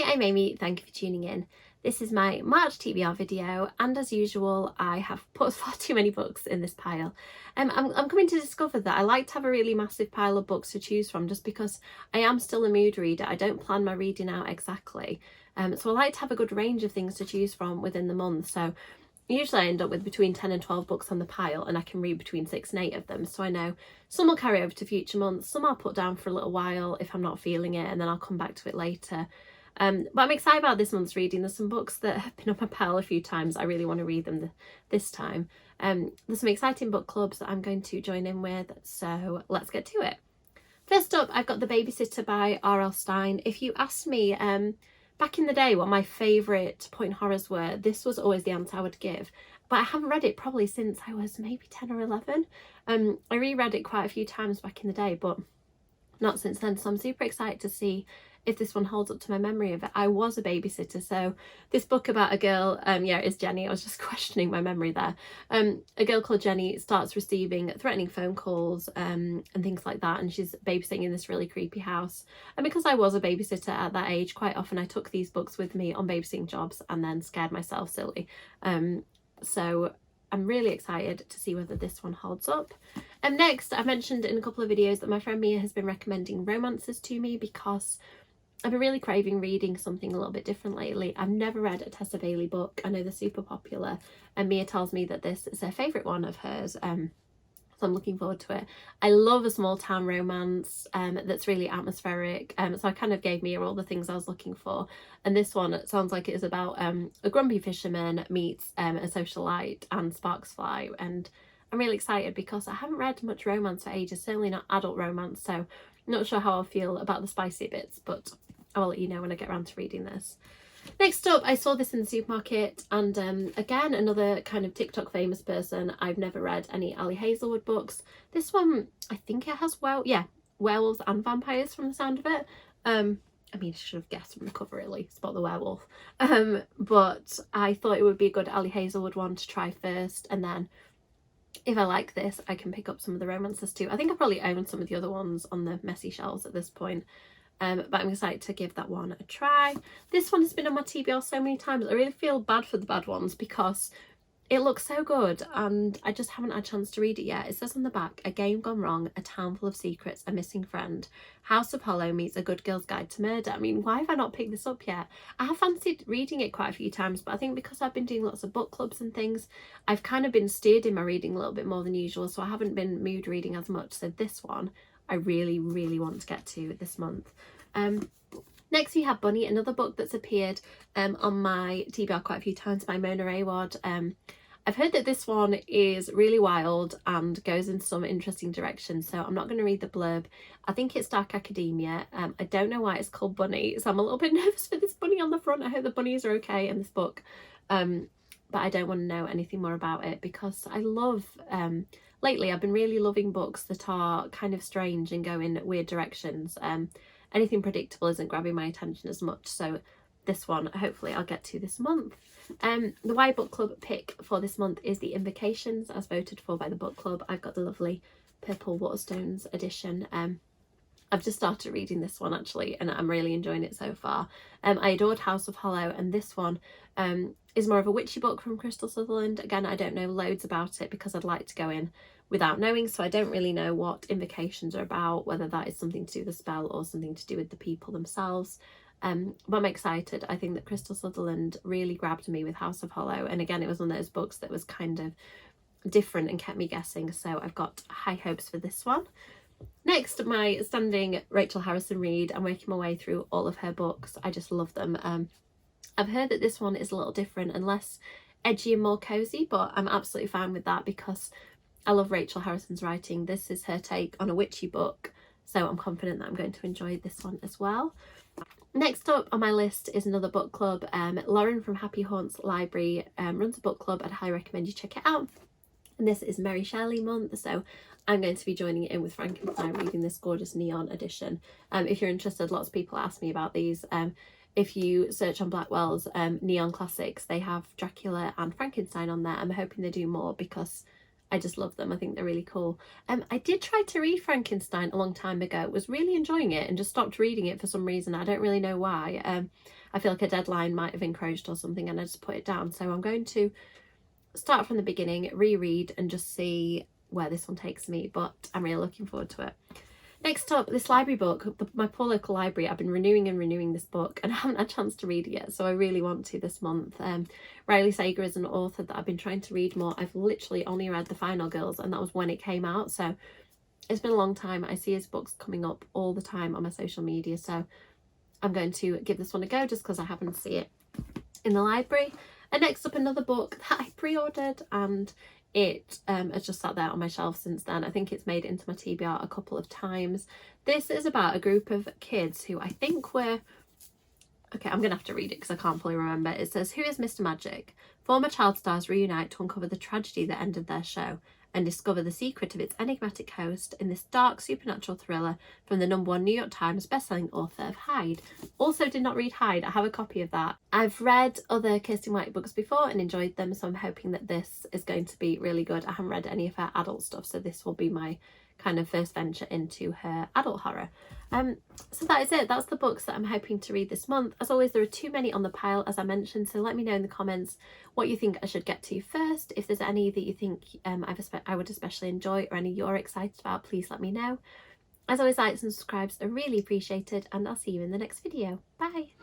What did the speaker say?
I'm Amy, thank you for tuning in. This is my March TBR video, and as usual I have put far too many books in this pile. I'm coming to discover that I like to have a really massive pile of books to choose from just because I am still a mood reader. I don't plan my reading out exactly. So I like to have a good range of things to choose from within the month. So usually I end up with between 10 and 12 books on the pile, and I can read between 6 and 8 of them. So I know some will carry over to future months, some I'll put down for a little while if I'm not feeling it, and then I'll come back to it later. But I'm excited about this month's reading. There's some books that have been on my pile a few times. I really want to read them this time. There's some exciting book clubs that I'm going to join in with, so let's get to it. First up, I've got The Babysitter by R.L. Stine. If you asked me back in the day what my favourite point horrors were, this was always the answer I would give. But I haven't read it probably since I was maybe 10 or 11. I reread it quite a few times back in the day, but not since then. So I'm super excited to see if this one holds up to my memory of it. I was a babysitter, so this book about a girl, yeah, it's Jenny. I was just questioning my memory there. A girl called Jenny starts receiving threatening phone calls and things like that, and she's babysitting in this really creepy house. And because I was a babysitter at that age, quite often I took these books with me on babysitting jobs and then scared myself silly. So I'm really excited to see whether this one holds up. Next, I mentioned in a couple of videos that my friend Mia has been recommending romances to me because I've been really craving reading something a little bit different lately. I've never read a Tessa Bailey book. I know they're super popular, and Mia tells me that this is her favourite one of hers. So I'm looking forward to it. I love a small town romance that's really atmospheric. So I kind of gave Mia all the things I was looking for. And this one, it sounds like it is about a grumpy fisherman meets a socialite and sparks fly. And I'm really excited because I haven't read much romance for ages, certainly not adult romance. So I'm not sure how I'll feel about the spicy bits, but I will let you know when I get around to reading this. Next up, I saw this in the supermarket, and again, another kind of TikTok famous person. I've never read any Ali Hazelwood books. This one, I think it has, werewolves and vampires from the sound of it. I mean, I should have guessed from the cover really, spot the werewolf. But I thought it would be a good Ali Hazelwood one to try first, and then if I like this, I can pick up some of the romances too. I think I probably own some of the other ones on the messy shelves at this point. But I'm excited to give that one a try. This one has been on my TBR so many times. I really feel bad for the bad ones because it looks so good and I just haven't had a chance to read it yet. It says on the back, A Game Gone Wrong, A Town Full of Secrets, A Missing Friend, House of Hollow meets A Good Girl's Guide to Murder. I mean, why have I not picked this up yet? I have fancied reading it quite a few times, but I think because I've been doing lots of book clubs and things, I've kind of been steered in my reading a little bit more than usual, so I haven't been mood reading as much. So this one I really, really want to get to this month. Next we have Bunny, another book that's appeared on my TBR quite a few times by Mona Rayward. I've heard that this one is really wild and goes in some interesting directions, so I'm not going to read the blurb. I think it's dark academia. I don't know why it's called Bunny, so I'm a little bit nervous for this bunny on the front. I hope the bunnies are okay in this book, but I don't want to know anything more about it because I love lately I've been really loving books that are kind of strange and go in weird directions. Anything predictable isn't grabbing my attention as much, so this one hopefully I'll get to this month. The Y Book Club pick for this month is The Invocations, as voted for by the book club. I've got the lovely purple Waterstones edition. I've just started reading this one actually, and I'm really enjoying it so far. I adored House of Hollow, and this one is more of a witchy book from Crystal Sutherland. Again, I don't know loads about it because I'd like to go in without knowing, so I don't really know what invocations are about, whether that is something to do with the spell or something to do with the people themselves. But I'm excited. I think that Crystal Sutherland really grabbed me with House of Hollow, and again, it was one of those books that was kind of different and kept me guessing, so I've got high hopes for this one. Next, my standing Rachel Harrison read. I'm working my way through all of her books. I just love them. I've heard that this one is a little different and less edgy and more cozy, but I'm absolutely fine with that because I love Rachel Harrison's writing. This is her take on a witchy book, so I'm confident that I'm going to enjoy this one as well. Next up on my list is another book club. Lauren from Happy Haunts Library runs a book club. I'd highly recommend you check it out. And this is Mary Shelley month, so I'm going to be joining it in with Frankenstein, reading this gorgeous neon edition. If you're interested, lots of people ask me about these. If you search on Blackwell's Neon Classics, they have Dracula and Frankenstein on there. I'm hoping they do more because I just love them. I think they're really cool. I did try to read Frankenstein a long time ago, was really enjoying it and just stopped reading it for some reason. I don't really know why. I feel like a deadline might have encroached or something and I just put it down. So I'm going to start from the beginning, reread and just see where this one takes me, but I'm really looking forward to it. Next up, this library book, my poor local library. I've been renewing this book and I haven't had a chance to read it yet, so I really want to this month. Riley Sager is an author that I've been trying to read more. I've literally only read The Final Girls and that was when it came out, so it's been a long time. I see his books coming up all the time on my social media, so I'm going to give this one a go just because I happen to see it in the library. And next up, another book that I pre-ordered and it has just sat there on my shelf since then. I think it's made it into my TBR a couple of times. This is about a group of kids who I think were... Okay, I'm going to have to read it because I can't fully remember. It says, "Who is Mr. Magic? Former child stars reunite to uncover the tragedy that ended their show and discover the secret of its enigmatic host in this dark supernatural thriller from the #1 New York Times bestselling author of Hyde." Also did not read Hyde. I have a copy of that. I've read other Kirsty White books before and enjoyed them, so I'm hoping that this is going to be really good. I haven't read any of her adult stuff, so this will be my kind of first venture into her adult horror. So that is it. That's the books that I'm hoping to read this month. As always, there are too many on the pile, as I mentioned, so let me know in the comments what you think I should get to first. If there's any that you think I would especially enjoy or any you're excited about, please let me know. As always, likes and subscribes are really appreciated, and I'll see you in the next video. Bye!